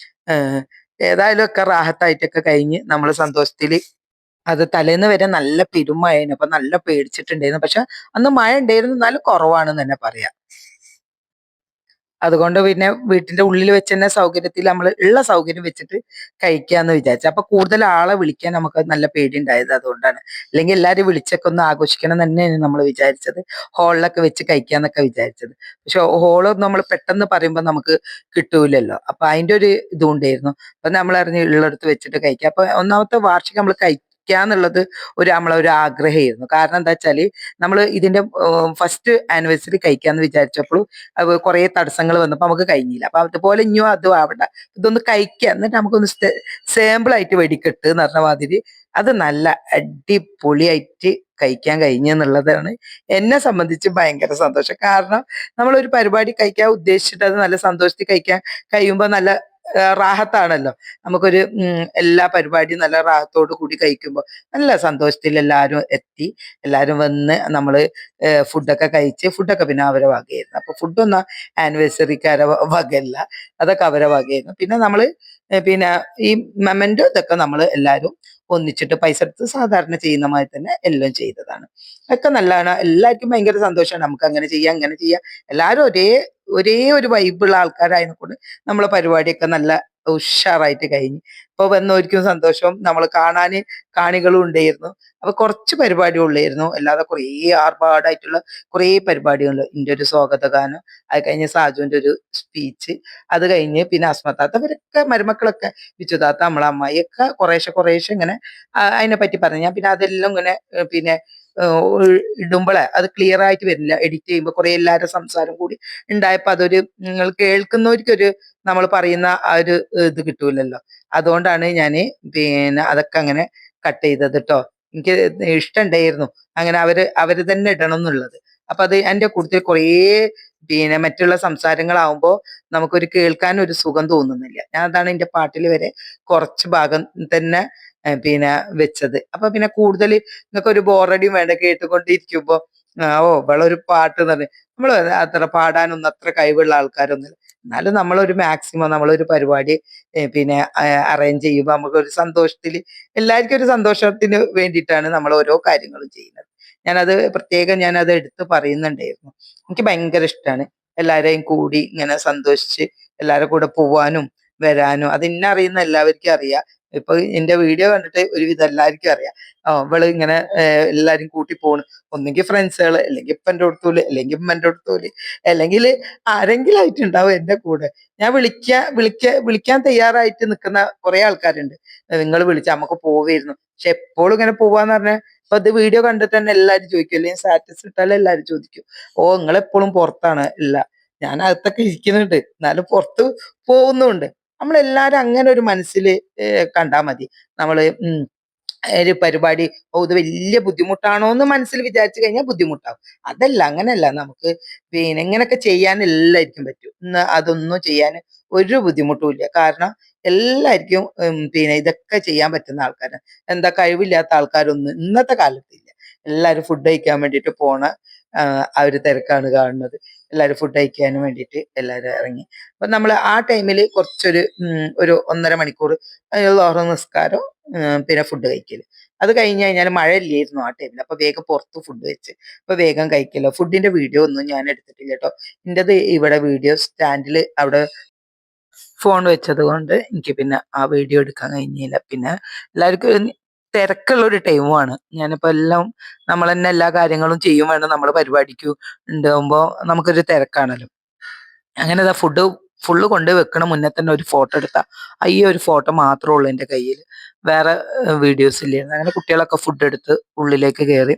ഏഹ് ഏതായാലും ഒക്കെ റാഹത്തായിട്ടൊക്കെ കഴിഞ്ഞ് നമ്മള് സന്തോഷത്തില് അത് തലേന്ന് വരെ നല്ല പെരുമഴയായിരുന്നു. അപ്പൊ നല്ല പേടിച്ചിട്ടുണ്ടായിരുന്നു. പക്ഷെ അന്ന് മഴ ഉണ്ടായിരുന്നു, എന്നാലും കുറവാണെന്ന് തന്നെ പറയാം. അതുകൊണ്ട് പിന്നെ വീട്ടിന്റെ ഉള്ളിൽ വെച്ച് തന്നെ സൗകര്യത്തിൽ നമ്മൾ ഉള്ള സൗകര്യം വെച്ചിട്ട് കഴിക്കാന്ന് വിചാരിച്ചു. അപ്പൊ കൂടുതൽ ആളെ വിളിക്കാൻ നമുക്ക് നല്ല പേടി ഉണ്ടായത് അതുകൊണ്ടാണ്. അല്ലെങ്കിൽ എല്ലാവരും വിളിച്ചൊക്കെ ഒന്ന് ആഘോഷിക്കണം എന്ന് തന്നെയാണ് നമ്മൾ വിചാരിച്ചത്, ഹാളിലൊക്കെ വെച്ച് കഴിക്കാന്നൊക്കെ വിചാരിച്ചത്. പക്ഷെ ഹോള് നമ്മൾ പെട്ടെന്ന് പറയുമ്പോൾ നമുക്ക് കിട്ടൂലല്ലോ. അപ്പൊ അതിന്റെ ഒരു ഇതുകൊണ്ടായിരുന്നു. അപ്പൊ നമ്മൾ അറിഞ്ഞ് ഉള്ളിടത്ത് വെച്ചിട്ട് കഴിക്കാം. അപ്പൊ ഒന്നാമത്തെ വാർഷികം നമ്മൾ കഴിക്കാന്നുള്ളത് നമ്മളെ ഒരു ആഗ്രഹമായിരുന്നു. കാരണം എന്താ വെച്ചാല് നമ്മൾ ഇതിന്റെ ഫസ്റ്റ് ആനിവേഴ്സറി കഴിക്കാന്ന് വിചാരിച്ചപ്പോൾ കുറെ തടസ്സങ്ങൾ വന്നപ്പോ നമുക്ക് കഴിഞ്ഞില്ല. അപ്പൊ അതുപോലെ ഇനിയും അതും ആവണ്ട, ഇതൊന്ന് കഴിക്കുക, എന്നിട്ട് നമുക്കൊന്ന് സാമ്പിൾ ആയിട്ട് വെടിക്കെട്ട് എന്ന് പറഞ്ഞ മാതിരി അത് നല്ല അടിപൊളിയായിട്ട് കഴിക്കാൻ കഴിഞ്ഞെന്നുള്ളതാണ് എന്നെ സംബന്ധിച്ച് ഭയങ്കര സന്തോഷം. കാരണം നമ്മളൊരു പരിപാടി കഴിക്കാൻ ഉദ്ദേശിച്ചിട്ട് അത് നല്ല സന്തോഷത്തിൽ കഴിക്കാൻ കഴിയുമ്പോൾ നല്ല റാഹത്താണല്ലോ. നമുക്കൊരു എല്ലാ പരിപാടിയും നല്ല റാഹത്തോട് കൂടി കഴിക്കുമ്പോൾ നല്ല സന്തോഷത്തിൽ എല്ലാവരും എത്തി, എല്ലാവരും വന്ന് നമ്മള് ഫുഡൊക്കെ കഴിച്ച്, ഫുഡൊക്കെ പിന്നെ അവരെ വകയായിരുന്നു. അപ്പൊ ഫുഡൊന്നും ആനിവേഴ്സറിക്കാരെ വകയല്ല, അതൊക്കെ അവരെ വകയായിരുന്നു. പിന്നെ നമ്മള് പിന്നെ ഈ മെമന്റോ ഇതൊക്കെ നമ്മൾ എല്ലാവരും ഒന്നിച്ചിട്ട് പൈസ എടുത്ത് സാധാരണ ചെയ്യുന്ന മാതിരി തന്നെ എല്ലാം ചെയ്തതാണ്. ഒക്കെ നല്ലതാണ്, എല്ലാവർക്കും ഭയങ്കര സന്തോഷമാണ്. നമുക്ക് അങ്ങനെ ചെയ്യാം ഇങ്ങനെ ചെയ്യാം, എല്ലാവരും ഒരേ ഒരു വൈബുള്ള ആൾക്കാരായതിനെക്കൊണ്ട് നമ്മളെ പരിപാടിയൊക്കെ നല്ല ഉഷാറായിട്ട് കഴിഞ്ഞു. ഇപ്പൊ വന്നവർക്കും സന്തോഷം, നമ്മൾ കാണാന് കാണികളും ഉണ്ടായിരുന്നു. അപ്പൊ കുറച്ച് പരിപാടി ഉള്ളായിരുന്നു, അല്ലാതെ കുറേ ആർഭാടായിട്ടുള്ള കുറേ പരിപാടികൾ. ഇന്റെ ഒരു സ്വാഗതഗാനം, അത് കഴിഞ്ഞ് സാജുവിന്റെ ഒരു സ്പീച്ച്, അത് കഴിഞ്ഞ് പിന്നെ അസ്മത്താത്ത ഇവരൊക്കെ മരുമക്കളൊക്കെ ബിച്ചുതാത്ത നമ്മളെ അമ്മായിയൊക്കെ കുറേശ്ശെ ഇങ്ങനെ അതിനെ പറ്റി പറഞ്ഞു. ഞാൻ പിന്നെ അതെല്ലാം ഇങ്ങനെ പിന്നെ ഇടുമ്പോഴേ അത് ക്ലിയർ ആയിട്ട് വരില്ല. എഡിറ്റ് ചെയ്യുമ്പോൾ കുറെ എല്ലാവരുടെ സംസാരം കൂടി ഉണ്ടായപ്പോ അതൊരു നിങ്ങൾ കേൾക്കുന്നവർക്കൊരു നമ്മൾ പറയുന്ന ആ ഒരു ഇത് കിട്ടൂലല്ലോ. അതുകൊണ്ടാണ് ഞാൻ പിന്നെ അതൊക്കെ അങ്ങനെ കട്ട് ചെയ്തത് കേട്ടോ. എനിക്ക് ഇഷ്ടമുണ്ടായിരുന്നു അങ്ങനെ അവര് തന്നെ ഇടണം എന്നുള്ളത്. അപ്പൊ അത് എൻ്റെ കൂടുതൽ കുറേ പിന്നെ മറ്റുള്ള സംസാരങ്ങളാവുമ്പോ നമുക്കൊരു കേൾക്കാൻ ഒരു സുഖം തോന്നുന്നില്ല. ഞാൻ അതാണ് എൻ്റെ പാട്ടിൽ വരെ കുറച്ച് ഭാഗം തന്നെ പിന്നെ വെച്ചത്. അപ്പൊ പിന്നെ കൂടുതൽ നിങ്ങൾക്ക് ഒരു ബോറടിയും വേണ്ട കേട്ടുകൊണ്ടിരിക്കുമ്പോ ഓ ഇവളൊരു പാട്ട് തന്നെ. നമ്മൾ അത്ര പാടാനൊന്നും അത്ര കഴിവുള്ള ആൾക്കാരൊന്നുമില്ല. എന്നാലും നമ്മളൊരു മാക്സിമം നമ്മളൊരു പരിപാടി പിന്നെ അറേഞ്ച് ചെയ്യുമ്പോൾ നമുക്കൊരു സന്തോഷത്തിൽ എല്ലാവർക്കും ഒരു സന്തോഷത്തിന് വേണ്ടിയിട്ടാണ് നമ്മൾ ഓരോ കാര്യങ്ങളും ചെയ്യുന്നത്. ഞാനത് എടുത്ത് പറയുന്നുണ്ടായിരുന്നു. എനിക്ക് ഭയങ്കര ഇഷ്ടമാണ് എല്ലാരെയും കൂടി ഇങ്ങനെ സന്തോഷിച്ച് എല്ലാവരുടെ കൂടെ പോവാനും വരാനും. അത് ഇന്നെ അറിയുന്ന എല്ലാവർക്കും അറിയാം. ഇപ്പൊ എന്റെ വീഡിയോ കണ്ടിട്ട് ഒരുവിധം എല്ലാവർക്കും അറിയാം. ഇവള് ഇങ്ങനെ എല്ലാരും കൂട്ടി പോണ്. ഒന്നെങ്കിൽ ഫ്രണ്ട്സുകൾ, അല്ലെങ്കിൽ ഇപ്പൻ്റെ അടുത്തോല്, അല്ലെങ്കിൽ ഉമ്മൻ്റെ അടുത്തോല്, അല്ലെങ്കിൽ ആരെങ്കിലും ആയിട്ടുണ്ടാവും എന്റെ കൂടെ. ഞാൻ വിളിക്കാൻ തയ്യാറായിട്ട് നിൽക്കുന്ന കുറെ ആൾക്കാരുണ്ട്. നിങ്ങൾ വിളിച്ച നമുക്ക് പോവായിരുന്നു. പക്ഷെ എപ്പോഴും ഇങ്ങനെ പോവാന്ന് പറഞ്ഞാൽ ഇപ്പൊ ഇത് വീഡിയോ കണ്ടിട്ട് തന്നെ എല്ലാരും ചോദിക്കും, അല്ലെങ്കിൽ സ്റ്റാറ്റസ് ഇട്ടാലും എല്ലാരും ചോദിക്കും, ഓ നിങ്ങൾ എപ്പോഴും പുറത്താണ്. ഇല്ല, ഞാൻ അകത്തൊക്കെ ഇരിക്കുന്നുണ്ട്, എന്നാലും പുറത്ത് പോകുന്നുണ്ട്. നമ്മളെല്ലാരും അങ്ങനെ ഒരു മനസ്സിൽ കണ്ടാൽ മതി. നമ്മള് ഒരു പരിപാടി ഇത് വലിയ ബുദ്ധിമുട്ടാണോ എന്ന് മനസ്സിൽ വിചാരിച്ചു കഴിഞ്ഞാൽ ബുദ്ധിമുട്ടാവും. അതല്ല, അങ്ങനെയല്ല. നമുക്ക് പിന്നെ ഇങ്ങനെയൊക്കെ ചെയ്യാൻ എല്ലാവർക്കും പറ്റും. ഇന്ന് അതൊന്നും ചെയ്യാൻ ഒരു ബുദ്ധിമുട്ടും ഇല്ല. കാരണം എല്ലാവർക്കും പിന്നെ ഇതൊക്കെ ചെയ്യാൻ പറ്റുന്ന ആൾക്കാരാണ്. എന്താ കഴിവില്ലാത്ത ആൾക്കാരൊന്നും ഇന്നത്തെ കാലത്തില്ല. എല്ലാവരും ഫുഡ് കഴിക്കാൻ വേണ്ടിയിട്ട് പോണ ആ ഒരു തിരക്കാണ് കാണുന്നത്. എല്ലാവരും ഫുഡ് കഴിക്കാനും വേണ്ടിയിട്ട് എല്ലാവരും ഇറങ്ങി. അപ്പൊ നമ്മൾ ആ ടൈമിൽ ഒരു 1.5 മണിക്കൂർ ലോഹർ നിസ്കാരം, പിന്നെ ഫുഡ് കഴിക്കല്. അത് കഴിഞ്ഞ് കഴിഞ്ഞാൽ മഴ ഇല്ലായിരുന്നു ആ ടൈമിൽ. അപ്പൊ വേഗം പുറത്ത് ഫുഡ് വെച്ച് അപ്പൊ വേഗം കഴിക്കല്ലോ. ഫുഡിന്റെ വീഡിയോ ഒന്നും ഞാൻ എടുത്തിട്ടില്ല കേട്ടോ. എൻ്റെത് ഇവിടെ വീഡിയോ സ്റ്റാൻഡിൽ അവിടെ ഫോൺ വെച്ചത് കൊണ്ട് എനിക്ക് പിന്നെ ആ വീഡിയോ എടുക്കാൻ കഴിഞ്ഞില്ല. പിന്നെ എല്ലാവർക്കും തിരക്കുള്ള ഒരു ടൈമുമാണ്. ഞാനിപ്പോ എല്ലാം നമ്മൾ തന്നെ എല്ലാ കാര്യങ്ങളും ചെയ്യും വേണം. നമ്മൾ പരിപാടിക്ക് ഉണ്ടാകുമ്പോ നമുക്കൊരു തിരക്കാണല്ലോ. അങ്ങനെ ഫുള്ള് കൊണ്ട് വെക്കണ മുന്നേ തന്നെ ഒരു ഫോട്ടോ എടുത്ത ഈ ഒരു ഫോട്ടോ മാത്രമേ ഉള്ളൂ എൻ്റെ കയ്യിൽ. വേറെ വീഡിയോസ് ഇല്ലായിരുന്നു. അങ്ങനെ കുട്ടികളൊക്കെ ഫുഡ് എടുത്ത് ഉള്ളിലേക്ക് കയറി.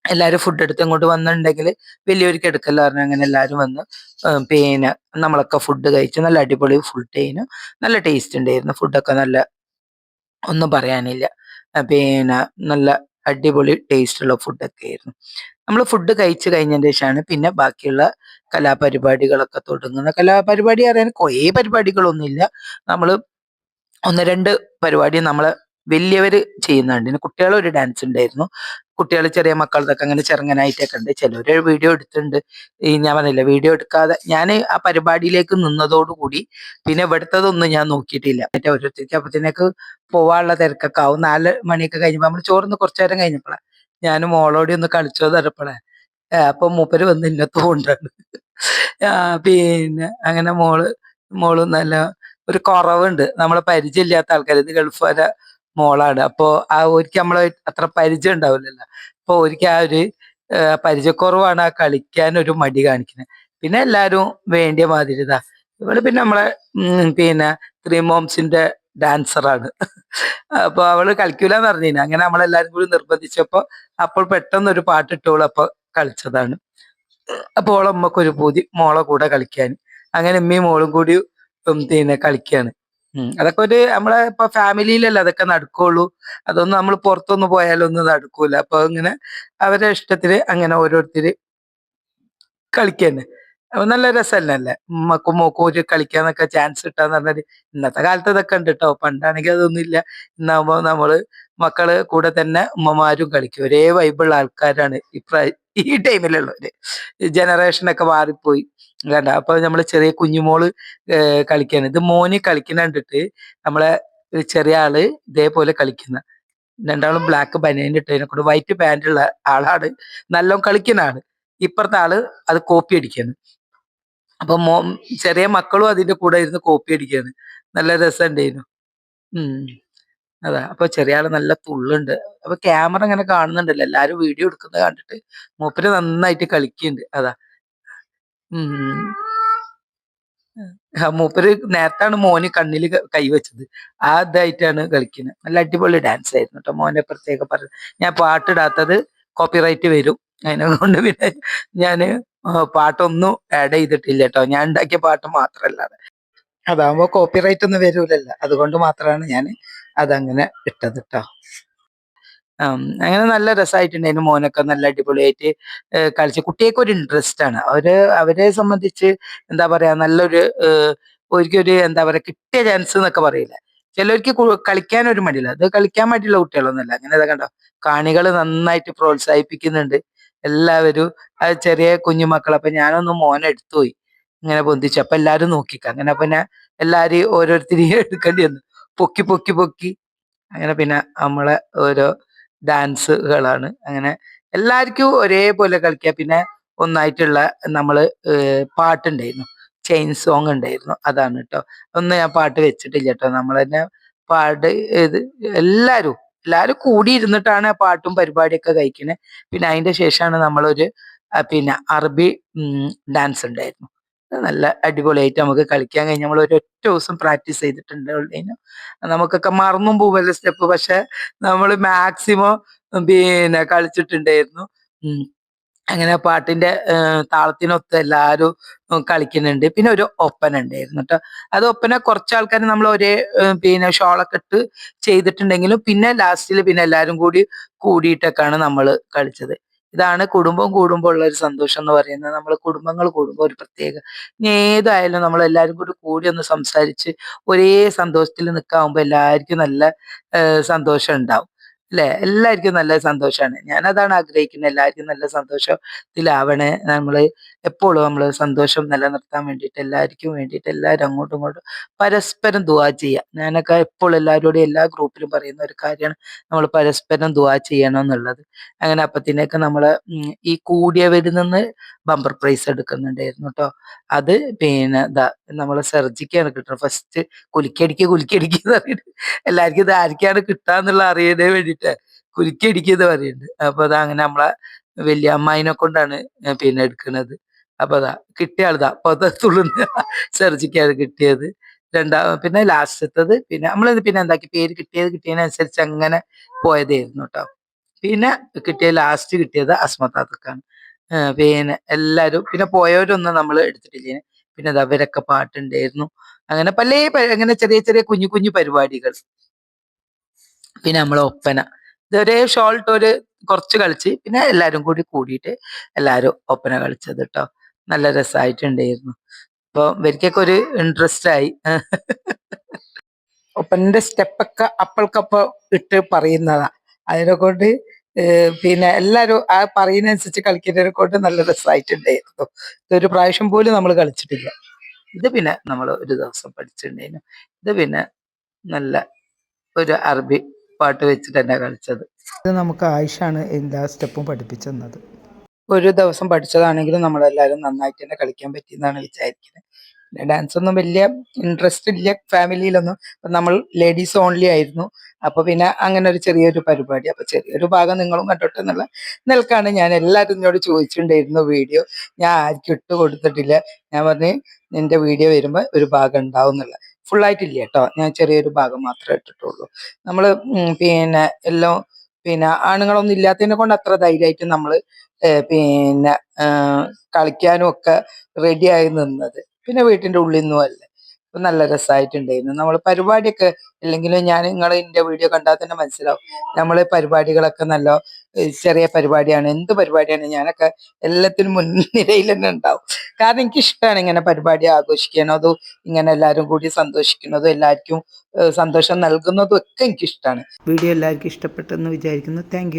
എല്ലാവരും ഫുഡ് എടുത്ത് ഇങ്ങോട്ട് വന്നിട്ടുണ്ടെങ്കിൽ വലിയവർക്ക് എടുക്കല്ല പറഞ്ഞു. അങ്ങനെ എല്ലാവരും വന്ന് പിന്നെ നമ്മളൊക്കെ ഫുഡ് കഴിച്ച് നല്ല അടിപൊളി ഫുഡ്. നല്ല ടേസ്റ്റ് ഉണ്ടായിരുന്നു. ഫുഡൊക്കെ നല്ല, ഒന്നും പറയാനില്ല. പിന്നെ നല്ല അടിപൊളി ടേസ്റ്റുള്ള ഫുഡൊക്കെ ആയിരുന്നു. നമ്മൾ ഫുഡ് കഴിച്ചു കഴിഞ്ഞതിന് ശേഷമാണ് പിന്നെ ബാക്കിയുള്ള കലാപരിപാടികളൊക്കെ തുടങ്ങുന്നത്. കലാപരിപാടി അറിയാൻ കുറേ പരിപാടികളൊന്നുമില്ല. നമ്മൾ 1-2 പരിപാടി നമ്മള് വലിയവര് ചെയ്യുന്നുണ്ട്. പിന്നെ കുട്ടികളൊരു ഡാൻസ് ഉണ്ടായിരുന്നു. കുട്ടികൾ ചെറിയ മക്കളതൊക്കെ അങ്ങനെ ചെറുങ്ങനായിട്ടൊക്കെ ഉണ്ട്. ചിലര് വീഡിയോ എടുത്തിട്ടുണ്ട്. ഞാൻ പറഞ്ഞില്ല, വീഡിയോ എടുക്കാതെ ഞാൻ ആ പരിപാടിയിലേക്ക് നിന്നതോടുകൂടി പിന്നെ ഇവിടുത്തതൊന്നും ഞാൻ നോക്കിയിട്ടില്ല. മറ്റേ ഓരോരുത്തർക്ക് അപ്പത്തിനേക്ക് പോവാനുള്ള തിരക്കൊക്കെ ആവും. 4 മണിയൊക്കെ കഴിഞ്ഞപ്പോ നമ്മൾ ചോറിന്ന് കുറച്ചു നേരം കഴിഞ്ഞപ്പോഴാണ് ഞാൻ മോളോടി ഒന്ന് കളിച്ചോ തരപ്പോളെ അപ്പൊ മൂപ്പര് വന്ന് ഇന്നെ തോണ്ടാണ്. പിന്നെ അങ്ങനെ മോള് നല്ല ഒരു കുറവുണ്ട്. നമ്മളെ പരിചയമില്ലാത്ത ആൾക്കാർ, ഇത് ഗൾഫുകാരെ മോളാണ്. അപ്പോ ആ ഒരിക്കൽ നമ്മളെ അത്ര പരിചയം ഉണ്ടാവില്ലല്ലോ. അപ്പൊ ഒരിക്കൽ ആ ഒരു പരിചയക്കുറവാണ് ആ കളിക്കാൻ ഒരു മടി കാണിക്കുന്നത്. പിന്നെ എല്ലാരും വേണ്ടിയ മാതിരി ഇതാ ഇവള് പിന്നെ നമ്മളെ പിന്നെ ത്രീ മോംസിന്റെ ഡാൻസറാണ്. അപ്പൊ അവള് കളിക്കൂലെന്ന് പറഞ്ഞിന്. അങ്ങനെ നമ്മളെല്ലാരും കൂടി നിർബന്ധിച്ചപ്പോ അപ്പോൾ പെട്ടെന്ന് ഒരു പാട്ടിട്ടോളൂ അപ്പൊ കളിച്ചതാണ്. അപ്പൊ ഓളമ്മക്കൊരു പൂതി മോളെ കൂടെ കളിക്കാൻ. അങ്ങനെ ഉമ്മയും മോളും കൂടി പിന്നെ കളിക്കാണ്. അതൊക്കെ ഒരു നമ്മളെ ഇപ്പൊ ഫാമിലിയിലല്ലേ അതൊക്കെ നടക്കുള്ളൂ. അതൊന്നും നമ്മൾ പുറത്തൊന്നും പോയാലൊന്നും നടക്കൂല. അപ്പൊ ഇങ്ങനെ അവരുടെ ഇഷ്ടത്തിന് അങ്ങനെ ഓരോരുത്തര് കളിക്കന്നെ. അപ്പൊ നല്ല രസമല്ലേ. ഉമ്മക്കും മോക്കും ഒരു കളിക്കാന്നൊക്കെ ചാൻസ് കിട്ടാന്ന് പറഞ്ഞാല് ഇന്നത്തെ കാലത്ത് ഇതൊക്കെ ഉണ്ട് കേട്ടോ. പണ്ടാണെങ്കിൽ അതൊന്നും ഇല്ല. ഇന്നാകുമ്പോ നമ്മള് മക്കള് കൂടെ തന്നെ ഉമ്മമാരും കളിക്കും. ഒരേ വൈബുള്ള ആൾക്കാരാണ് ഈ ടൈമിലുള്ളവര്. ജനറേഷനൊക്കെ മാറിപ്പോയി കണ്ട. അപ്പൊ നമ്മള് ചെറിയ കുഞ്ഞുമോള് കളിക്കാണ്. ഇത് മോന് കളിക്കുന്ന കണ്ടിട്ട് നമ്മളെ ചെറിയ ആള് ഇതേപോലെ കളിക്കുന്ന. രണ്ടാളും ബ്ലാക്ക് ബനിയൻ ഇട്ടതിനെ കൊണ്ട് വൈറ്റ് പാന്റ് ഉള്ള ആളാണ് നല്ലോണം കളിക്കുന്ന ആള്. ഇപ്പുറത്തെ ആള് അത് കോപ്പി അടിക്കാണ്. അപ്പൊ ചെറിയ മക്കളും അതിന്റെ കൂടെ ഇരുന്ന് കോപ്പി അടിക്കാണ്. നല്ല രസമുണ്ടായിരുന്നു. ഉം അതാ. അപ്പൊ ചെറിയ ആള് നല്ല തുള്ളുണ്ട്. അപ്പൊ ക്യാമറ ഇങ്ങനെ കാണുന്നുണ്ടല്ലോ, എല്ലാരും വീഡിയോ എടുക്കുന്നത് കണ്ടിട്ട് മൂപ്പര് നന്നായിട്ട് കളിക്കുന്നുണ്ട്. അതാ. ഉം മൂപ്പര് നേരത്താണ് മോന് കണ്ണില് കൈവച്ചത്. ആ ഇതായിട്ടാണ് കളിക്കുന്നത്. നല്ല അടിപൊളി ഡാൻസ് ആയിരുന്നു കേട്ടോ. മോനെ പ്രത്യേകം പറഞ്ഞു. ഞാൻ പാട്ടിടാത്തത് കോപ്പിറൈറ്റ് വരും. അതിനെ കൊണ്ട് പിന്നെ ഞാൻ പാട്ടൊന്നും ആഡ് ചെയ്തിട്ടില്ല കേട്ടോ. ഞാൻ ഉണ്ടാക്കിയ പാട്ട് മാത്രമല്ലാതെ അതാവുമ്പോ കോപ്പിറൈറ്റ് ഒന്നും വരൂലല്ലോ, അതുകൊണ്ട് മാത്രമാണ് ഞാൻ അതങ്ങനെ ഇട്ടത് കേട്ടോ. അങ്ങനെ നല്ല രസമായിട്ടുണ്ടായിരുന്നു. മോനൊക്കെ നല്ല അടിപൊളിയായിട്ട് കളിച്ച് കുട്ടികൾക്ക് ഒരു ഇൻട്രസ്റ്റ് ആണ്. അവരെ സംബന്ധിച്ച് എന്താ പറയാ നല്ലൊരു ഒരിക്കൊരു എന്താ പറയാ കിട്ടിയ ചാൻസ് എന്നൊക്കെ പറയില്ല. ചിലർക്ക് കളിക്കാൻ ഒരു മടിയില്ല. അത് കളിക്കാൻ മടിയുള്ള കുട്ടികളൊന്നുമല്ല. അങ്ങനെ ഇതാ കണ്ടോ, കാണികൾ നന്നായിട്ട് പ്രോത്സാഹിപ്പിക്കുന്നുണ്ട് എല്ലാവരും. അത് ചെറിയ കുഞ്ഞുമക്കൾ. അപ്പൊ ഞാനൊന്ന് മോനെ എടുത്തുപോയി ഇങ്ങനെ പൊന്തിച്ചു. അപ്പൊ എല്ലാരും നോക്കിക്ക. അങ്ങനെ പിന്നെ എല്ലാരും ഓരോരുത്തരെയും എടുക്കേണ്ടി വന്നു. പൊക്കി പൊക്കി പൊക്കി അങ്ങനെ പിന്നെ നമ്മളെ ഓരോ ഡാൻസുകളാണ്. അങ്ങനെ എല്ലാവർക്കും ഒരേപോലെ കളിക്കുക. പിന്നെ ഒന്നായിട്ടുള്ള നമ്മള് പാട്ടുണ്ടായിരുന്നു, ചെയിൻ സോങ് ഉണ്ടായിരുന്നു. അതാണ് കേട്ടോ. ഒന്ന് ഞാൻ പാട്ട് വെച്ചിട്ടില്ല കേട്ടോ. നമ്മൾ തന്നെ പാട്ട് ഇത് എല്ലാരും എല്ലാരും കൂടി ഇരുന്നിട്ടാണ് ആ പാട്ടും പരിപാടിയൊക്കെ കഴിക്കുന്നത്. പിന്നെ അതിന്റെ ശേഷമാണ് നമ്മളൊരു പിന്നെ അറബി ഡാൻസ് ഉണ്ടായിരുന്നു. അത് നല്ല അടിപൊളിയായിട്ട് നമുക്ക് കളിക്കാൻ കഴിഞ്ഞു. നമ്മൾ ഒരു ഒറ്റ ദിവസം പ്രാക്ടീസ് ചെയ്തിട്ടുണ്ടായിരുന്നു. നമുക്കൊക്കെ മറന്നും പോവല്ലോ സ്റ്റെപ്പ്. പക്ഷെ നമ്മൾ മാക്സിമം പിന്നെ കളിച്ചിട്ടുണ്ടായിരുന്നു. ഉം. അങ്ങനെ പാട്ടിന്റെ താളത്തിനൊത്ത് എല്ലാവരും കളിക്കുന്നുണ്ട്. പിന്നെ ഒരു ഒപ്പന ഉണ്ടായിരുന്നു കേട്ടോ. അത് ഒപ്പന കുറച്ച് ആൾക്കാർ നമ്മൾ ഒരേ പിന്നെ ഷോളൊക്കെ ഇട്ട് ചെയ്തിട്ടുണ്ടെങ്കിലും പിന്നെ ലാസ്റ്റിൽ പിന്നെ എല്ലാവരും കൂടിയിട്ടൊക്കെയാണ് നമ്മൾ കളിച്ചത്. ഇതാണ് കുടുംബം കൂടുമ്പോൾ ഉള്ള ഒരു സന്തോഷം എന്ന് പറയുന്നത്. നമ്മൾ കുടുംബങ്ങൾ കൂടുമ്പോൾ ഒരു പ്രത്യേക ഇനി ഏതായാലും നമ്മൾ എല്ലാവരും കൂടി ഒന്ന് സംസാരിച്ച് ഒരേ സന്തോഷത്തിൽ നിൽക്കാവുമ്പോൾ എല്ലാവർക്കും നല്ല സന്തോഷം ഉണ്ടാവും അല്ലെ. എല്ലാവർക്കും നല്ല സന്തോഷമാണ്. ഞാൻ അതാണ് ആഗ്രഹിക്കുന്നത്, എല്ലാവർക്കും നല്ല സന്തോഷത്തിലാവണേ. എപ്പോഴും നമ്മൾ സന്തോഷം നിലനിർത്താൻ വേണ്ടിയിട്ട് എല്ലാവർക്കും വേണ്ടിയിട്ട് എല്ലാവരും അങ്ങോട്ടും ഇങ്ങോട്ടും പരസ്പരം ദുആ ചെയ്യുക. ഞാനൊക്കെ എപ്പോഴും എല്ലാവരോടും എല്ലാ ഗ്രൂപ്പിലും പറയുന്ന ഒരു കാര്യമാണ് നമ്മൾ പരസ്പരം ദുആ ചെയ്യണം എന്നുള്ളത്. അങ്ങനെ അപ്പത്തിനൊക്കെ നമ്മൾ ഈ കൂടിയവരിൽ നിന്ന് ബമ്പർ പ്രൈസ് എടുക്കുന്നുണ്ടായിരുന്നു കേട്ടോ. അത് പിന്നെ ഇതാ നമ്മളെ സെർജിക്കാണ് കിട്ടുന്നത്. ഫസ്റ്റ് കുലുക്കിയടിക്കുക എന്ന് പറഞ്ഞിട്ട് എല്ലാവർക്കും ഇത് ആർക്കാണ് കിട്ടാന്നുള്ള അറിയാനേ വേണ്ടിയിട്ട് കുലുക്കിയടിക്കുക പറയുന്നുണ്ട്. അപ്പൊ അത് അങ്ങനെ നമ്മളെ വലിയ അമ്മായിനെ കൊണ്ടാണ് പിന്നെ എടുക്കുന്നത്. അപ്പൊ അതാ കിട്ടിയ ആളിതാ അപ്പൊ അത് തുളുന്ന് സെർജിക്കാണ് കിട്ടിയത്. പിന്നെ ലാസ്റ്റത്തത് പിന്നെ നമ്മൾ പിന്നെ എന്താക്കി പേര് കിട്ടിയതിനനുസരിച്ച് അങ്ങനെ പോയതായിരുന്നു കേട്ടോ. പിന്നെ ലാസ്റ്റ് കിട്ടിയത് അസ്മത്താത്തക്കാണ്. പിന്നെ എല്ലാരും പിന്നെ പോയവരൊന്നും നമ്മൾ എടുത്തിട്ടില്ല. പിന്നെ അത് അവരൊക്കെ പാട്ടുണ്ടായിരുന്നു. അങ്ങനെ അങ്ങനെ ചെറിയ ചെറിയ കുഞ്ഞു കുഞ്ഞു പരിപാടികൾ. പിന്നെ നമ്മളെ ഒപ്പന ഇതൊരേ ഷോൾട്ട് ഒരു കുറച്ച് കളിച്ച് പിന്നെ എല്ലാരും കൂടിയിട്ട് എല്ലാരും ഒപ്പന കളിച്ചത് കേട്ടോ. നല്ല രസമായിട്ടുണ്ടായിരുന്നു. അപ്പൊ ഇവർക്കൊക്കെ ഒരു ഇൻട്രസ്റ്റ് ആയി. ഒപ്പനന്റെ സ്റ്റെപ്പൊക്കെ അപ്പൾക്കപ്പ ഇട്ട് പറയുന്നതാ. അതിനെ കൊണ്ട് പിന്നെ എല്ലാരും ആ പറയുന്നതനുസരിച്ച് കളിക്കുന്നതിനെ കൊണ്ട് നല്ല രസമായിട്ടുണ്ടായിരുന്നു. ഇതൊരു പ്രാവശ്യം പോലും നമ്മൾ കളിച്ചിട്ടില്ല. ഇത് പിന്നെ നമ്മൾ ഒരു ദിവസം പഠിച്ചിട്ടുണ്ടായിരുന്നു. ഇത് പിന്നെ നല്ല ഒരു അറബി പാട്ട് വെച്ചിട്ട് തന്നെ കളിച്ചത്. ഇത് നമുക്ക് ആയിഷാണ് എല്ലാ സ്റ്റെപ്പും പഠിപ്പിച്ചു തന്നത്. ഒരു ദിവസം പഠിച്ചതാണെങ്കിലും നമ്മളെല്ലാവരും നന്നായിട്ട് തന്നെ കളിക്കാൻ പറ്റിയെന്നാണ് വിചാരിക്കുന്നത്. പിന്നെ ഡാൻസ് ഒന്നും വലിയ ഇൻട്രസ്റ്റ് ഇല്ല ഫാമിലിയിലൊന്നും. നമ്മൾ ലേഡീസ് ഓൺലി ആയിരുന്നു. അപ്പൊ പിന്നെ അങ്ങനെ ഒരു ചെറിയൊരു പരിപാടി. അപ്പൊ ചെറിയൊരു ഭാഗം നിങ്ങളും കണ്ടോട്ടെ എന്നുള്ള നിലക്കാണ് ഞാൻ എല്ലാവരും എന്നോട് ചോദിച്ചിട്ടുണ്ടായിരുന്നു വീഡിയോ. ഞാൻ ആർക്കും ഇട്ട് കൊടുത്തിട്ടില്ല. ഞാൻ പറഞ്ഞ് നിന്റെ വീഡിയോ വരുമ്പോൾ ഒരു ഭാഗം ഉണ്ടാവും എന്നുള്ള. ഫുള്ളായിട്ടില്ല കേട്ടോ, ഞാൻ ചെറിയൊരു ഭാഗം മാത്രമേ ഇട്ടിട്ടുള്ളൂ. നമ്മൾ പിന്നെ എല്ലാം പിന്നെ ആണുങ്ങളൊന്നും ഇല്ലാത്തതിനെ കൊണ്ട് അത്ര ധൈര്യമായിട്ട് നമ്മൾ പിന്നെ കളിക്കാനും ഒക്കെ റെഡിയായി നിന്നത്. പിന്നെ വീട്ടിന്റെ ഉള്ളിൽ നിന്നും അല്ലേ. അപ്പൊ നല്ല രസമായിട്ടുണ്ടായിരുന്നു. നമ്മൾ പരിപാടിയൊക്കെ ഇല്ലെങ്കിലും നിങ്ങൾ എൻ്റെ വീഡിയോ കണ്ടാൽ തന്നെ മനസ്സിലാവും. നമ്മൾ പരിപാടികളൊക്കെ നല്ല ചെറിയ പരിപാടിയാണ്, എന്ത് പരിപാടിയാണ് ഞാനൊക്കെ എല്ലാത്തിനും മുൻനിരയിൽ തന്നെ ഉണ്ടാവും. കാരണം എനിക്കിഷ്ടമാണ് ഇങ്ങനെ പരിപാടി ആഘോഷിക്കണതും ഇങ്ങനെ എല്ലാവരും കൂടി സന്തോഷിക്കുന്നതും എല്ലാവർക്കും സന്തോഷം നൽകുന്നതും ഒക്കെ എനിക്കിഷ്ടമാണ്. വീഡിയോ എല്ലാവർക്കും ഇഷ്ടപ്പെട്ടെന്ന് വിചാരിക്കുന്നു. താങ്ക്